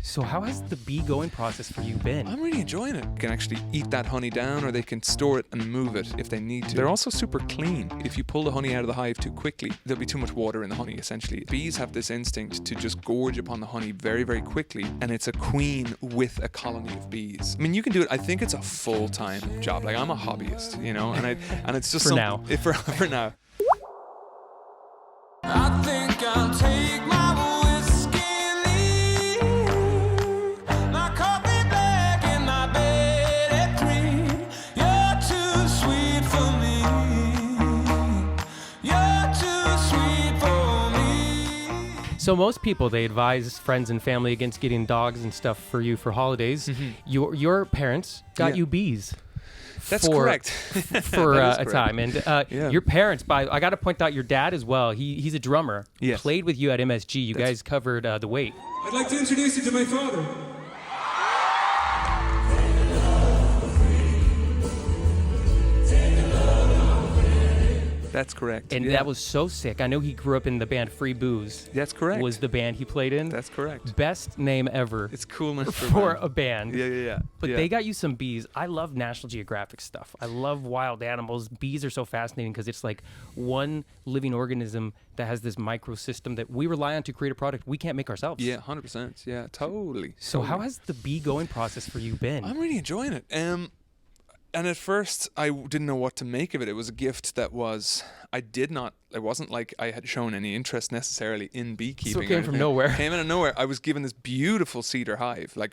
So how has the bee going process for you been? I'm really enjoying it. You can actually eat that honey down, or they can store it and move it if they need to. They're also super clean. If you pull the honey out of the hive too quickly, there'll be too much water in the honey, essentially. Bees have this instinct to just gorge upon the honey very, very quickly, and it's a queen with a colony of bees. I mean, you can do it. I think it's a full-time job. Like, I'm a hobbyist, you know, and it's just For now. For now. I think I'll take my whiskey leave. My coffee black and my bed at 3. You're too sweet for me. You're too sweet for me. So most people, they advise friends and family against getting dogs and stuff for you for holidays. Your parents got you bees. That's correct. For That is a correct. time. And your parents, I got to point out your dad as well. He's a drummer. Yes. Played with you at MSG. You guys covered the weight. I'd like to introduce you to my father. That's correct. And that was so sick. I know he grew up in the band Free Booze. That's correct. Was the band he played in. That's correct. Best name ever. It's coolness for a band. Yeah. But yeah. they got you some bees. I love National Geographic stuff. I love wild animals. Bees are so fascinating because it's like one living organism that has this microsystem that we rely on to create a product we can't make ourselves. Yeah, 100%. Yeah, totally. So how has the bee going process for you been? I'm really enjoying it. And at first, I didn't know what to make of it. It was a gift that it wasn't like I had shown any interest necessarily in beekeeping. So it or came from anything. nowhere. Came out of nowhere. I was given this beautiful cedar hive. Like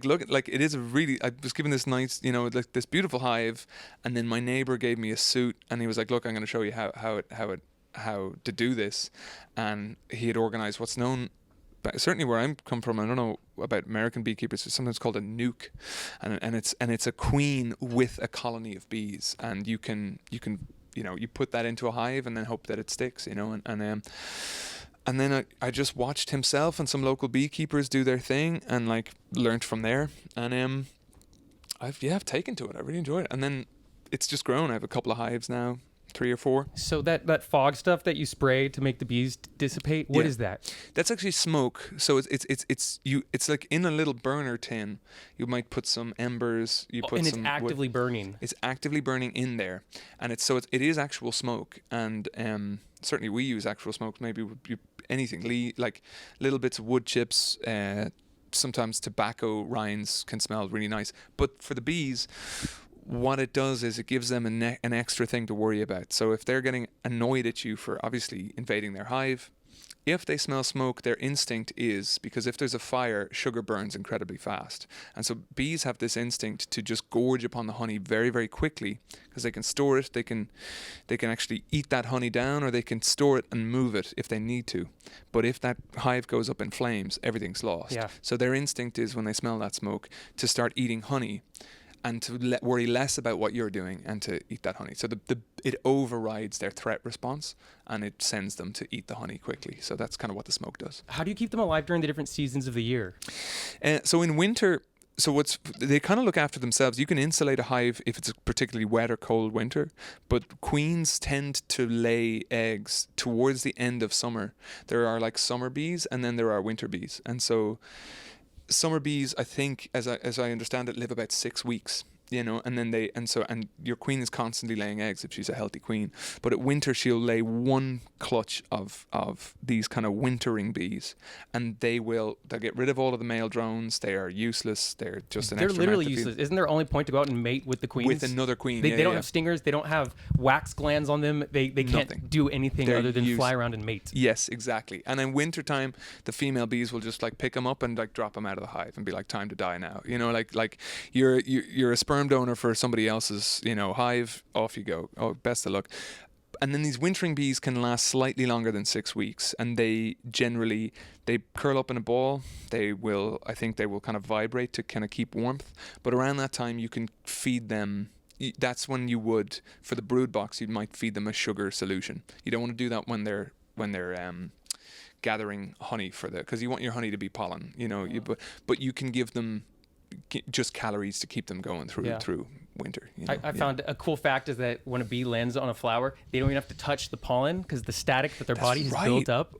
look, like it is I was given this nice, like this beautiful hive. And then my neighbor gave me a suit and he was like, look, I'm going to show you how to do this. And he had organized what's known, but certainly where I'm come from, I don't know about American beekeepers, it's sometimes called a nuke, and it's a queen with a colony of bees, and you put that into a hive and then hope that it sticks, and then I just watched himself and some local beekeepers do their thing and like learned from there, and I've taken to it. I really enjoyed it, and then it's just grown. I have a couple of hives now. 3 or 4. So that fog stuff that you spray to make the bees dissipate, what is that? That's actually smoke. So it's like in a little burner tin. You might put some embers. And it's actively burning. It's actively burning in there, and it is actual smoke. And certainly we use actual smoke. Maybe anything, like little bits of wood chips. Sometimes tobacco rinds can smell really nice. But for the bees, what it does is it gives them an extra thing to worry about. So if they're getting annoyed at you for obviously invading their hive, if they smell smoke, their instinct is, because if there's a fire, sugar burns incredibly fast. And so bees have this instinct to just gorge upon the honey very, very quickly because they can store it. They can actually eat that honey down, or they can store it and move it if they need to. But if that hive goes up in flames, everything's lost. Yeah. So their instinct is, when they smell that smoke, to start eating honey and to worry less about what you're doing and to eat that honey. So it overrides their threat response and it sends them to eat the honey quickly. So that's kind of what the smoke does. How do you keep them alive during the different seasons of the year? So in winter, they kind of look after themselves. You can insulate a hive if it's a particularly wet or cold winter, but queens tend to lay eggs towards the end of summer. There are like summer bees and then there are winter bees. And so summer bees, I think, as I understand it, live about 6 weeks, and your queen is constantly laying eggs if she's a healthy queen. But at winter, she'll lay one clutch of these kind of wintering bees, and they'll get rid of all of the male drones. They are useless. They're just They're literally useless. Isn't their only point to go out and mate with the queens? With another queen. They don't have stingers. They don't have wax glands on them. They can't do anything other than fly around and mate. Yes, exactly. And in wintertime, the female bees will just like pick them up and like drop them out of the hive and be like, time to die now. Like you're a sperm donor for somebody else's, hive, off you go. Oh, best of luck. And then these wintering bees can last slightly longer than 6 weeks, and they curl up in a ball. I think they will kind of vibrate to kind of keep warmth. But around that time, you can feed them. That's when you would, for the brood box, you might feed them a sugar solution. You don't want to do that when they're gathering honey because you want your honey to be pollen, but you can give them just calories to keep them going through winter. You know? I found a cool fact is that when a bee lands on a flower, they don't even have to touch the pollen because the static that their body has built up,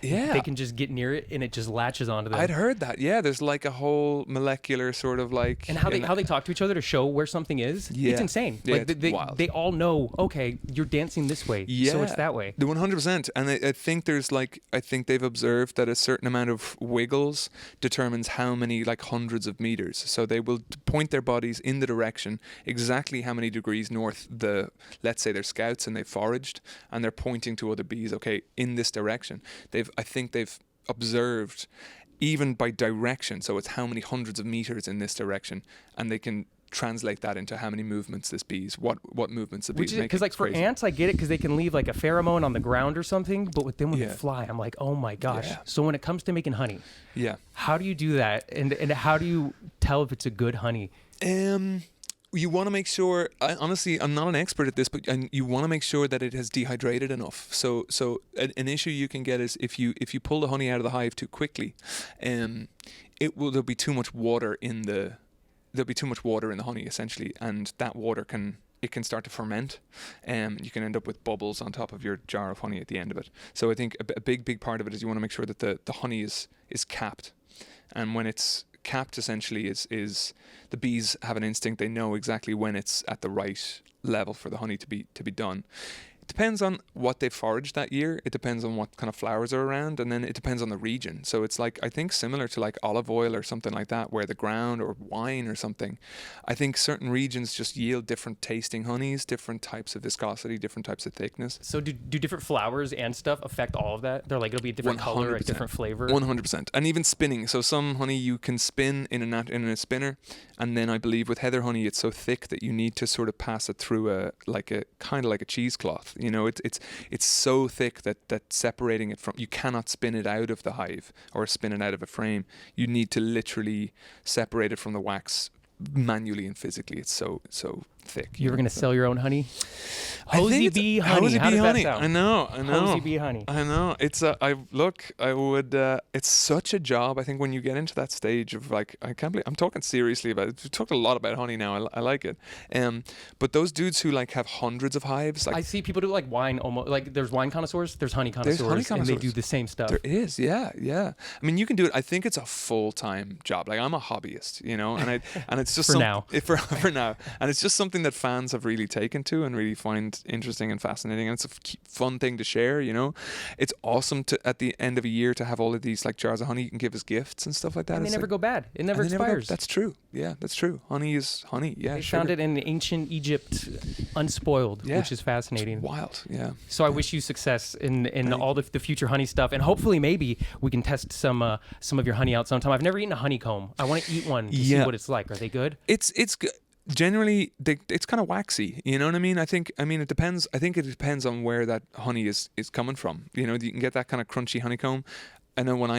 they can just get near it and it just latches onto them. I'd heard that. Yeah, there's like a whole molecular sort of like... And how they talk to each other to show where something is, it's insane. Yeah, like it's wild. They all know, okay, you're dancing this way, so it's that way. The 100%. And I think there's like, I think they've observed that a certain amount of wiggles determines how many like hundreds of meters. So they will point their bodies in the direction exactly how many degrees north let's say they're scouts and they've foraged and they're pointing to other bees, okay, in this direction. I think they've observed even by direction, so it's how many hundreds of meters in this direction, and they can translate that into how many movements this bees, what movements the bees make. Because like for ants, I get it because they can leave like a pheromone on the ground or something, but with them when they fly, I'm like, oh my gosh. Yeah. So when it comes to making honey, how do you do that, and how do you tell if it's a good honey? You want to make sure, honestly, I'm not an expert at this, but you want to make sure that it has dehydrated enough. So an issue you can get is if you pull the honey out of the hive too quickly, there'll be too much water in the honey essentially, and that water can start to ferment. You can end up with bubbles on top of your jar of honey at the end of it. So I think a big part of it is you want to make sure that the honey is capped, and when it's capped essentially is the bees have an instinct. They know exactly when it's at the right level for the honey to be done. It depends on what they foraged that year. It depends on what kind of flowers are around, and then it depends on the region. So it's like, I think similar to like olive oil or something like that, where the ground, or wine or something. I think certain regions just yield different tasting honeys, different types of viscosity, different types of thickness. So do different flowers and stuff affect all of that? They're like, it'll be a different color, a different flavor? 100%. And even spinning. So some honey you can spin in a spinner, and then I believe with heather honey it's so thick that you need to sort of pass it through a kind of like a cheesecloth. You know, it's so thick that separating it from, you cannot spin it out of the hive or spin it out of a frame. You need to literally separate it from the wax manually and physically. It's so thick. You ever going to sell your own honey? Hozier bee honey. How does that sound? I know. Hozier bee honey. I know. It's it's such a job. I think when you get into that stage of like, I can't believe I'm talking seriously about it. We've talked a lot about honey now. I like it. But those dudes who like have hundreds of hives, like, I see people do like wine, almost like there's wine connoisseurs, there's honey connoisseurs, and they do the same stuff. There is, yeah. I mean, you can do it. I think it's a full-time job. Like, I'm a hobbyist, you know, and it's just for now, and it's just something that fans have really taken to and really find interesting and fascinating, and it's a fun thing to share. You know, it's awesome to at the end of a year to have all of these like jars of honey you can give as gifts and stuff like that. And they never go bad. It never expires. That's true. Yeah, that's true. Honey is honey. Yeah, they found it in ancient Egypt, unspoiled, which is fascinating. It's wild. Yeah. So I wish you success in all the future honey stuff, and hopefully maybe we can test some of your honey out sometime. I've never eaten a honeycomb. I want to eat one to see what it's like. Are they good? It's good. Generally, it's kind of waxy. You know what I mean? It depends. I think it depends on where that honey is coming from. You know, you can get that kind of crunchy honeycomb. I know when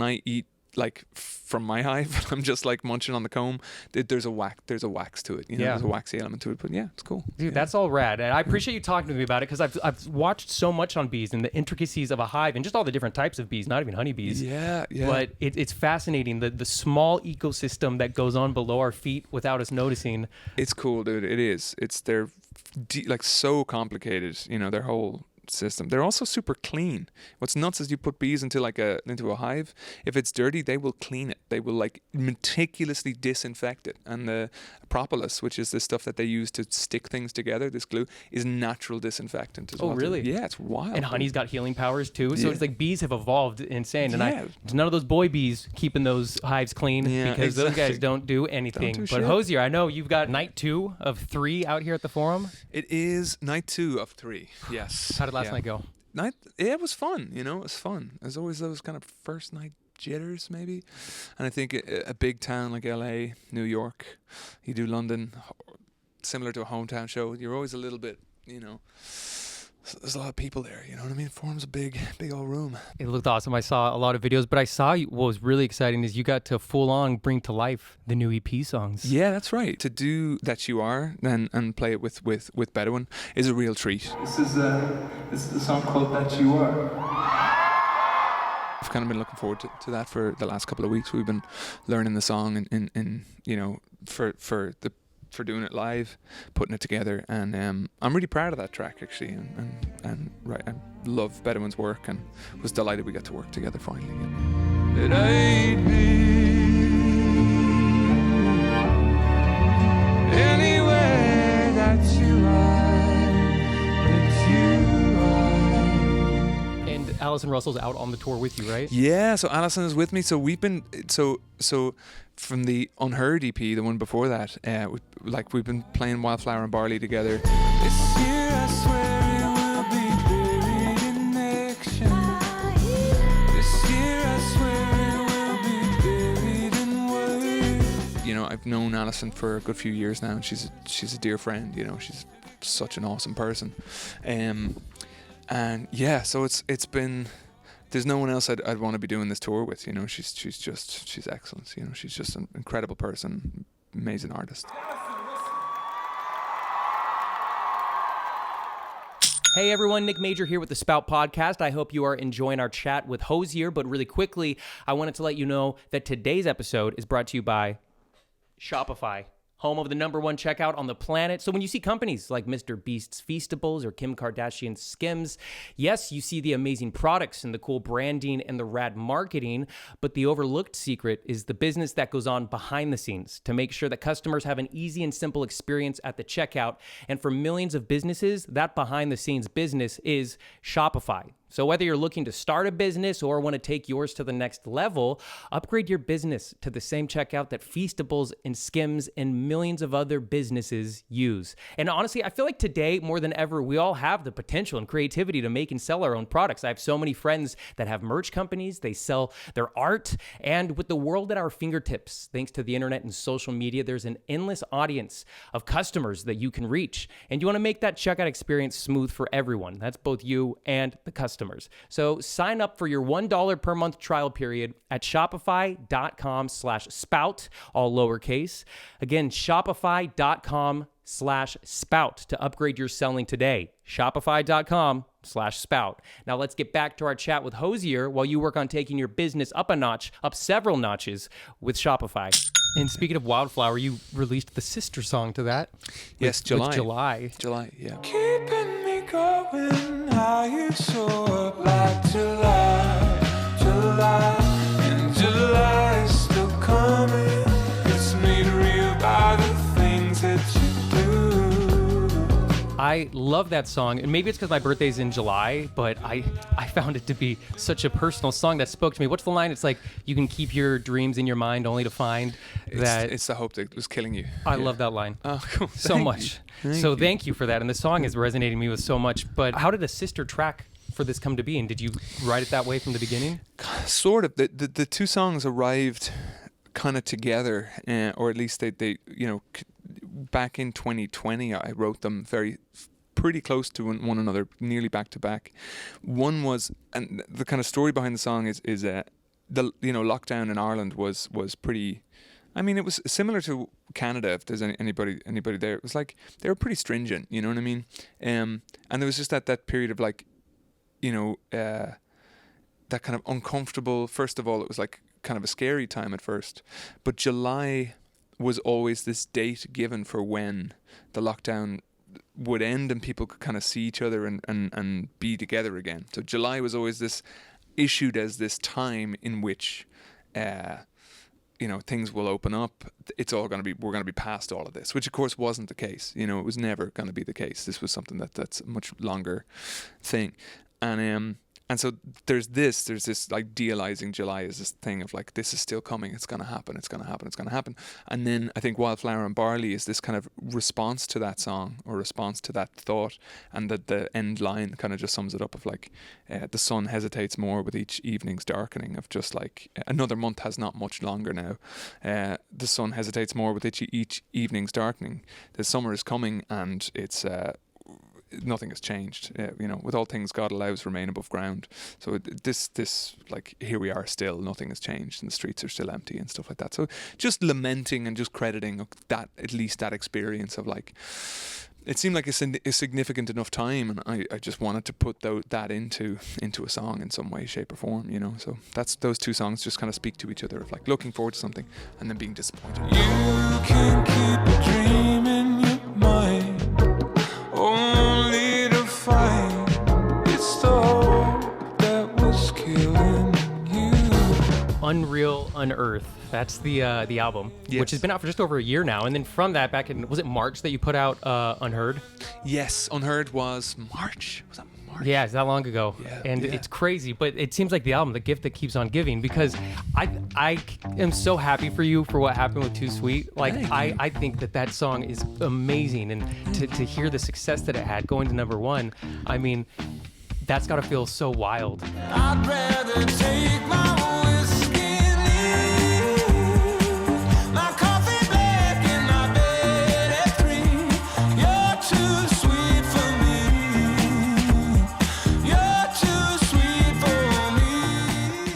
I eat like from my hive, I'm just like munching on the comb. There's a wax to it. You know, there's a waxy element to it. But yeah, it's cool. Dude, that's all rad. And I appreciate you talking to me about it, because I've watched so much on bees and the intricacies of a hive and just all the different types of bees, not even honeybees. Yeah. But it's fascinating, the small ecosystem that goes on below our feet without us noticing. It's cool, dude. It is. They're like so complicated. You know, their whole system. They're also super clean. What's nuts is you put bees into a hive. If it's dirty, they will clean it. They will like meticulously disinfect it. And the propolis, which is the stuff that they use to stick things together, this glue, is natural disinfectant as well. Oh, really? Yeah, it's wild. And honey's got healing powers too. So it's like bees have evolved insane. And none of those boy bees keeping those hives clean, because those guys don't do anything. But shit. Hozier, I know you've got night 2 of 3 out here at the forum. It is night 2 of 3. Yes. How did last night go? It was fun. You know, it was fun. There's always those kind of first night jitters, maybe. And I think a big town like LA, New York, you do London, similar to a hometown show, you're always a little bit, you know, there's a lot of people there, you know what I mean? Forum's a big old room. It looked awesome. I saw a lot of videos, but I saw what was really exciting is you got to full on bring to life the new EP songs. Yeah, that's right. To do That You Are and play it with Bedouin is a real treat. This is the song called That You Are. I've kind of been looking forward to that for the last couple of weeks. We've been learning the song and you know, for the for doing it live, putting it together, and I'm really proud of that track actually, and I love Bedouin's work, and was delighted we got to work together finally. It ain't anywhere that you are. And Alison Russell's out on the tour with you, right? Yeah, so Alison is with me. So we've been so from the Unheard EP, the one before that, we've been playing Wildflower and Barley together. This year I swear it will be buried in action. This year I swear it will be buried in words. You know, I've known Alison for a good few years now, and she's a dear friend. You know, she's such an awesome person, and yeah, so it's been. There's no one else I'd want to be doing this tour with. You know, she's excellent. You know, she's just an incredible person, amazing artist. Hey everyone, Nick Major here with the Spout Podcast. I hope you are enjoying our chat with Hozier, but really quickly, I wanted to let you know that today's episode is brought to you by Shopify, home of the #1 checkout on the planet. So when you see companies like Mr. Beast's Feastables or Kim Kardashian's Skims, yes, you see the amazing products and the cool branding and the rad marketing, but the overlooked secret is the business that goes on behind the scenes to make sure that customers have an easy and simple experience at the checkout. And for millions of businesses, that behind the scenes business is Shopify. So whether you're looking to start a business or want to take yours to the next level, upgrade your business to the same checkout that Feastables and Skims and millions of other businesses use. And honestly, I feel like today, more than ever, we all have the potential and creativity to make and sell our own products. I have so many friends that have merch companies, they sell their art, and with the world at our fingertips, thanks to the internet and social media, there's an endless audience of customers that you can reach. And you want to make that checkout experience smooth for everyone. That's both you and the customer. So sign up for your $1 per month trial period at shopify.com/spout, all lowercase. Again, shopify.com/spout to upgrade your selling today. Shopify.com/spout. Now let's get back to our chat with Hozier while you work on taking your business up a notch, up several notches with Shopify. And speaking of Wildflower, you released the sister song to that. Yes, July, yeah. Keeping me going, how you show up like July, and July is still coming. It's made real by the things that you do. I love that song, and maybe it's because my birthday's in July, but I found it to be such a personal song that spoke to me. What's the line? It's like, you can keep your dreams in your mind only to find that... It's the hope that was killing you. I love that line. Oh, cool. So much. Thank you for that, and the song is resonating me with so much, but how did a sister track for this come to be, and did you write it that way from the beginning? Sort of. The two songs arrived kind of together, or at least they you know, back in 2020, I wrote them pretty close to one another, nearly back to back. One was, and the kind of story behind the song is the lockdown in Ireland was pretty. I mean, it was similar to Canada. If there's anybody there, it was like they were pretty stringent. You know what I mean? And there was just that period of like, you know, that kind of uncomfortable. First of all, it was like kind of a scary time at first, but July was always this date given for when the lockdown would end and people could kind of see each other and be together again. So July was always this issued as this time in which you know, things will open up. We're going to be past all of this, which of course wasn't the case. You know, it was never going to be the case. This was something that's a much longer thing. And so there's this like idealizing July as this thing of like, this is still coming, it's going to happen. And then I think Wildflower and Barley is this kind of response to that song, or response to that thought, and that the end line kind of just sums it up of like, the sun hesitates more with each evening's darkening, of just like, another month has not much longer now. The sun hesitates more with each evening's darkening. The summer is coming, and it's... nothing has changed, you know, with all things God allows remain above ground. So this like, here we are still, nothing has changed, and the streets are still empty and stuff like that. So just lamenting and just crediting that, at least that experience of like, it seemed like a significant enough time, and I just wanted to put that into a song in some way, shape or form, you know. So those two songs just kind of speak to each other of like looking forward to something and then being disappointed. You can keep dreaming. Unreal Unearth. That's the album, Yes. which has been out for just over a year now. And then from that, back in, was it March that you put out Unheard? Yes, Unheard was March. Was that March? Yeah, it's that long ago. Yeah, And yeah. it's crazy, but it seems like the album, The Gift That Keeps On Giving, because I am so happy for you for what happened with Too Sweet. Like, I think that song is amazing. And to hear the success that it had going to #1, I mean, that's got to feel so wild. I'd rather take my whiskey leave my coffee black in my bed at 3. You're too sweet for me. You're too sweet for me.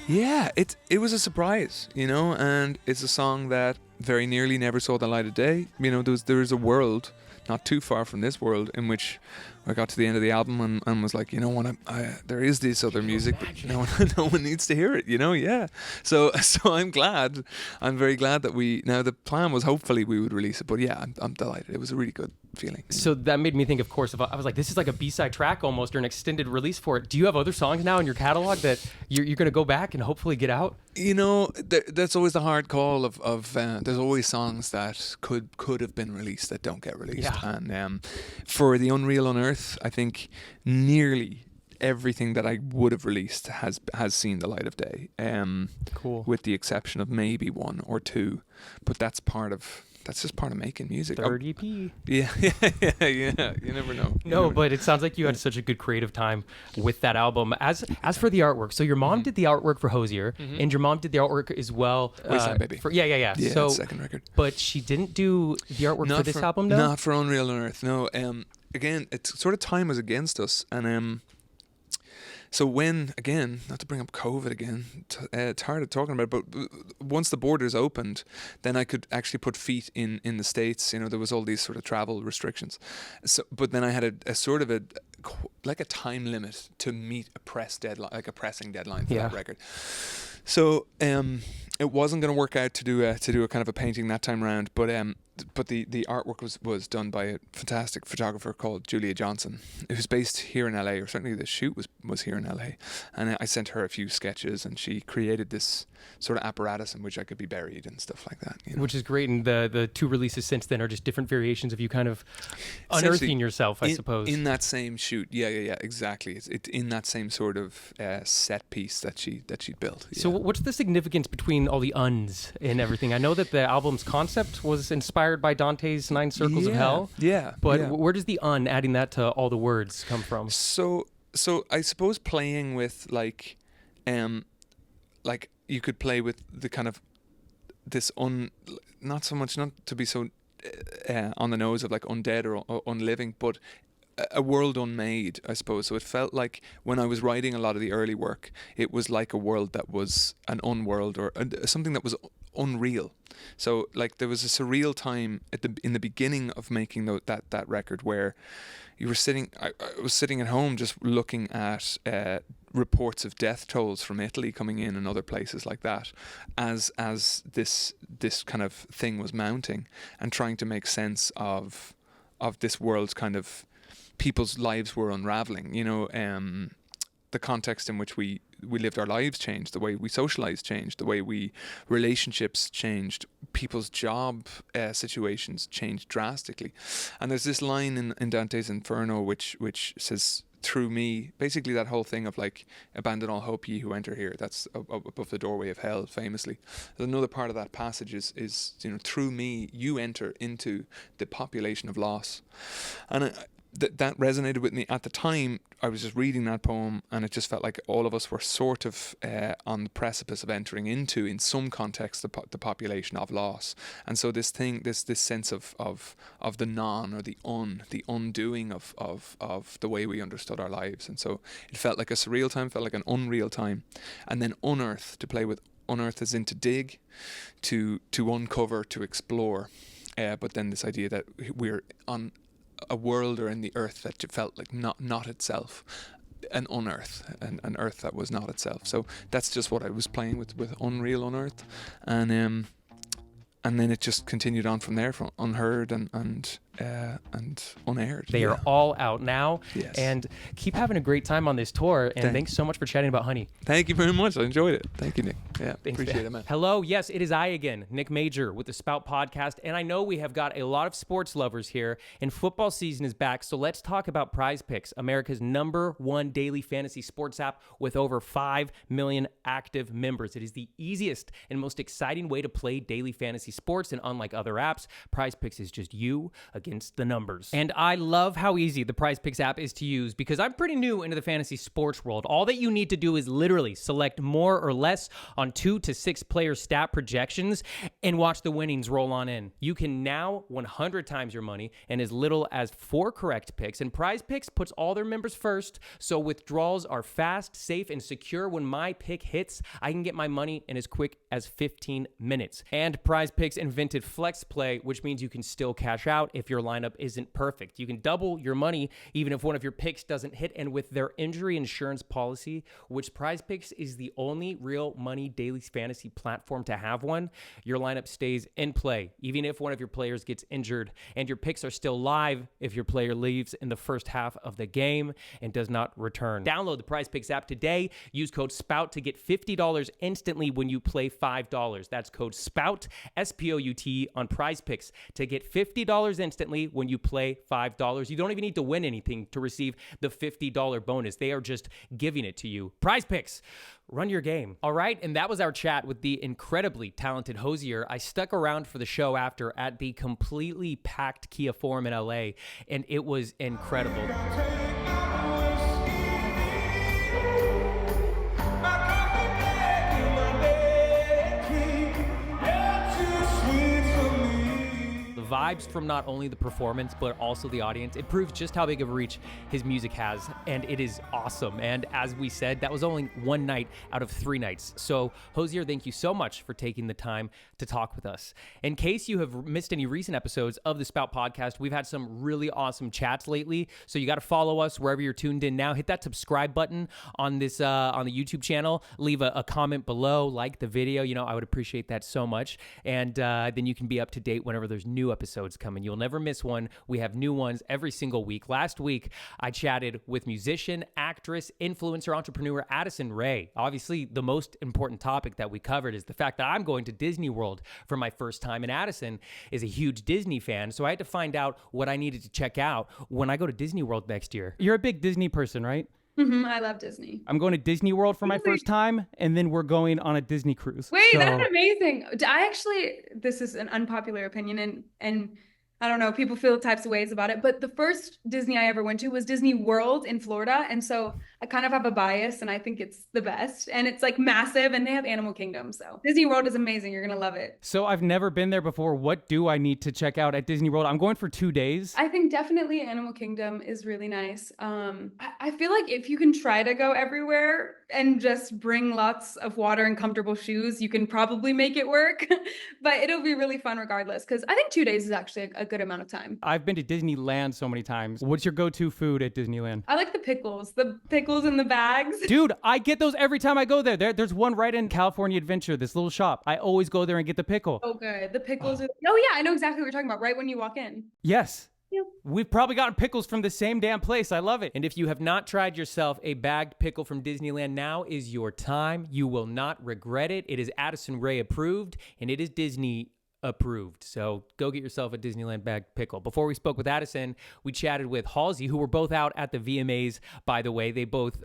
Yeah, it was a surprise, you know, and it's a song that very nearly never saw the light of day. You know, there is a world not too far from this world in which I got to the end of the album and was like, you know what, there is this other music, but no one needs to hear it, you know, yeah. So I'm very glad that now the plan was hopefully we would release it, but yeah, I'm delighted. It was a really good feeling. So that made me think, of course, I was like, this is like a B-side track almost, or an extended release for it. Do you have other songs now in your catalog that you're going to go back and hopefully get out? You know, that's always the hard call of there's always songs that could have been released that don't get released. Yeah. And for the Unreal Unearth, I think nearly everything that I would have released has seen the light of day. Cool. With the exception of maybe 1 or 2, but that's just part of making music. Third EP. Yeah. You never know. No, but it sounds like you had such a good creative time with that album. As for the artwork, so your mom did the artwork for Hozier, and your mom did the artwork as well. Wasteland Baby. Yeah. Yeah, So, second record. but she didn't do the artwork for this album, no? Not for Unreal Unearth, no. Again, it's sort of time was against us, and so when, again, not to bring up COVID again, it's hard of talking about it, but once the borders opened, then I could actually put feet in the States. You know, there was all these sort of travel restrictions. So, but then I had a sort of a time limit to meet a pressing deadline for that record. So it wasn't going to work out to do a kind of a painting that time around, but the artwork was done by a fantastic photographer called Julia Johnson, who's based here in LA, or certainly the shoot was here in LA. And I sent her a few sketches, and she created this sort of apparatus in which I could be buried and stuff like that. You know? Which is great, and the 2 releases since then are just different variations of you kind of unearthing yourself, I suppose. In that same shoot, yeah, exactly. It's in that same sort of set piece that she built. Yeah. So what's the significance between all the uns and everything? I know that the album's concept was inspired by Dante's 9 Circles of Hell. Yeah. But where does the adding that to all the words come from? So I suppose playing with like you could play with the kind of this not to be so on the nose of like undead or unliving, but a world unmade, I suppose. So it felt like when I was writing a lot of the early work, it was like a world that was an unworld or something that was unreal. So like there was a surreal time in the beginning of making that record where you were I was sitting at home just looking at reports of death tolls from Italy coming in and other places like that as this kind of thing was mounting, and trying to make sense of this world's kind of people's lives were unraveling, you know. The context in which we lived our lives changed, the way we socialized changed, the way relationships changed, people's job situations changed drastically. And there's this line in Dante's Inferno which says, through me, basically that whole thing of like, abandon all hope ye who enter here. That's above the doorway of hell, famously. Another part of that passage is you know, through me you enter into the population of loss. And that resonated with me at the time. I was just reading that poem, and it just felt like all of us were sort of on the precipice of entering into, in some context, the population of loss. And so this sense of the non or the undoing of the way we understood our lives. And so it felt like a surreal time, felt like an unreal time. And then unearth, to play with unearth as in to dig, to uncover, to explore. But then this idea that we're on a world or in the earth that felt like not itself, an unearth, an earth that was not itself. So that's just what I was playing with Unreal Unearth, and then it just continued on from there, from Unheard and and Unaired. They are all out now. Yes. And keep having a great time on this tour. And thanks so much for chatting about honey. Thank you very much. I enjoyed it. Thank you, Nick. Yeah, Thanks, appreciate it, man. Hello. Yes, it is I again, Nick Major with the Spout podcast. And I know we have got a lot of sports lovers here, and football season is back. So let's talk about PrizePicks, America's #1 daily fantasy sports app with over 5 million active members. It is the easiest and most exciting way to play daily fantasy sports. And unlike other apps, PrizePicks is just you against the numbers. And I love how easy the PrizePicks app is to use because I'm pretty new into the fantasy sports world. All that you need to do is literally select more or less on 2 to 6 player stat projections and watch the winnings roll on in. You can now 100 times your money in as little as 4 correct picks, and PrizePicks puts all their members first, so withdrawals are fast, safe, and secure. When my pick hits, I can get my money in as quick as 15 minutes. And PrizePicks invented Flex Play, which means you can still cash out if your lineup isn't perfect. You can double your money even if one of your picks doesn't hit, and with their injury insurance policy, which PrizePicks is the only real money daily fantasy platform to have one, your lineup stays in play even if one of your players gets injured, and your picks are still live if your player leaves in the first half of the game and does not return. Download the PrizePicks app today. Use code SPOUT to get $50 instantly when you play $5. That's code SPOUT, SPOUT, on PrizePicks to get $50 instantly when you play $5. You don't even need to win anything to receive the $50 bonus. They are just giving it to you. PrizePicks, run your game. All right, and that was our chat with the incredibly talented Hozier. I stuck around for the show after at the completely packed Kia Forum in LA, and it was incredible. Vibes from not only the performance but also the audience. It proves just how big of a reach his music has, and it is awesome. And as we said, that was only one night out of 3 nights. So Hozier, thank you so much for taking the time to talk with us. In case you have missed any recent episodes of the Spout podcast, we've had some really awesome chats lately. So you got to follow us wherever you're tuned in now. Hit that subscribe button on this on the YouTube channel. Leave a comment below, like the video. You know, I would appreciate that so much. And then you can be up to date whenever there's new episodes coming. You'll never miss one. We have new ones every single week. Last week, I chatted with musician, actress, influencer, entrepreneur Addison Rae. Obviously, the most important topic that we covered is the fact that I'm going to Disney World for my first time, and Addison is a huge Disney fan, so I had to find out what I needed to check out when I go to Disney World next year. You're a big Disney person, right? I love Disney. I'm going to Disney World for my first time, and then we're going on a Disney cruise. Wait, that's amazing. This is an unpopular opinion, and I don't know, people feel types of ways about it, but the first Disney I ever went to was Disney World in Florida, and so I kind of have a bias, and I think it's the best, and it's like massive, and they have Animal Kingdom, so Disney World is amazing. You're gonna love it. So I've never been there before. What do I need to check out at Disney World? I'm going for 2 days. I think definitely Animal Kingdom is really nice. I feel like if you can try to go everywhere and just bring lots of water and comfortable shoes, you can probably make it work, but it'll be really fun regardless, because I think 2 days is actually a good amount of time. I've been to Disneyland so many times. What's your go-to food at Disneyland? I like the pickles in the bags. Dude, I get those every time I go there. There's one right in California Adventure, this little shop. I always go there and get the pickle. Oh, good. The pickles are... Oh, yeah, I know exactly what you're talking about, right when you walk in. Yes. Yep. We've probably gotten pickles from the same damn place. I love it. And if you have not tried yourself a bagged pickle from Disneyland, now is your time. You will not regret it. It is Addison Rae approved, and it is Disney approved. So go get yourself a Disneyland bagged pickle. Before we spoke with Addison, we chatted with Halsey, who were both out at the VMAs, by the way. They both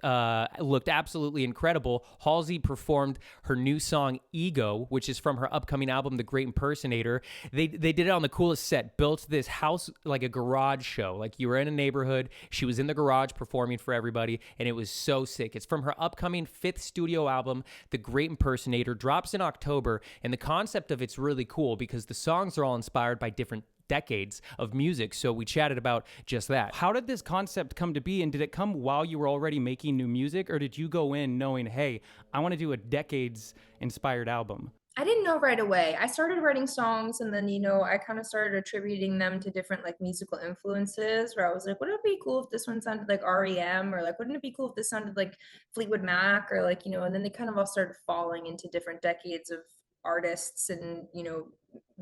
looked absolutely incredible. Halsey performed her new song, Ego, which is from her upcoming album, The Great Impersonator. They did it on the coolest set, built this house like a garage show. Like you were in a neighborhood. She was in the garage performing for everybody, and it was so sick. It's from her upcoming 5th studio album, The Great Impersonator, drops in October, and the concept of it's really cool because the songs are all inspired by different decades of music. So we chatted about just that. How did this concept come to be, and did it come while you were already making new music, or did you go in knowing, hey, I want to do a decades inspired album? I didn't know right away. I started writing songs, and then, I kind of started attributing them to different like musical influences, where I was like, wouldn't it be cool if this one sounded like REM, or like, wouldn't it be cool if this sounded like Fleetwood Mac, or like, and then they kind of all started falling into different decades of artists and, you know,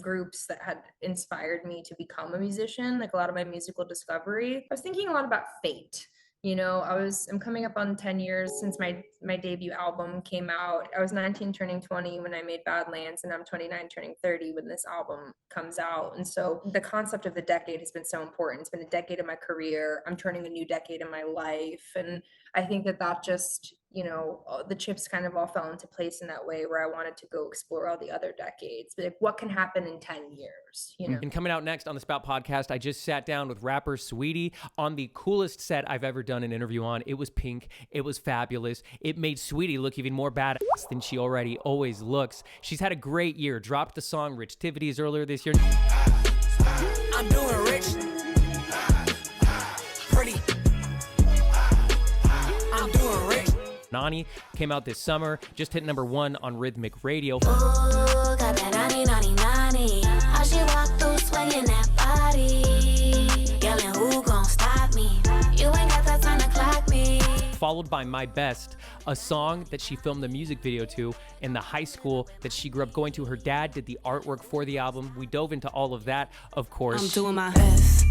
groups that had inspired me to become a musician, like a lot of my musical discovery. I was thinking a lot about fate. You know, I'm coming up on 10 years since my debut album came out. I was 19 turning 20 when I made Badlands, and I'm 29 turning 30 when this album comes out. And so the concept of the decade has been so important. It's been a decade of my career. I'm turning a new decade in my life. And I think that just, you know, the chips kind of all fell into place in that way, where I wanted to go explore all the other decades. But like, what can happen in 10 years, you know? And coming out next on the Spout podcast, I just sat down with rapper Saweetie on the coolest set I've ever done an interview on. It was pink. It was fabulous. It made Saweetie look even more badass than she already always looks. She's had a great year. Dropped the song Rich Tivities earlier this year. I'm doing rich. Pretty. I'm doing rich. Nani came out this summer, just hit number 1 on Rhythmic Radio. Ooh, got that nani, nani, nani. How she walk through swaying that body. Yelling, who gon' stop me? You ain't got that time to clock me. Followed by My Best, a song that she filmed the music video to in the high school that she grew up going to. Her dad did the artwork for the album. We dove into all of that, of course. I'm doing my best.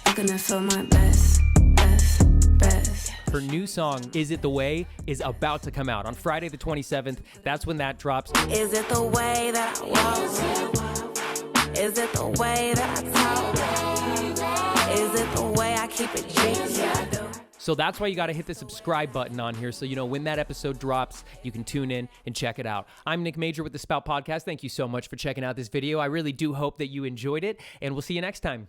I'm gonna feel my best. Her new song, Is It the Way, is about to come out on Friday the 27th. That's when that drops. Is it the way that I walk? Is it the way that I talk? Is it the way I keep it G? Yeah, I do. So that's why you got to hit the subscribe button on here so you know when that episode drops, you can tune in and check it out. I'm Nick Major with the Spout Podcast. Thank you so much for checking out this video. I really do hope that you enjoyed it, and we'll see you next time.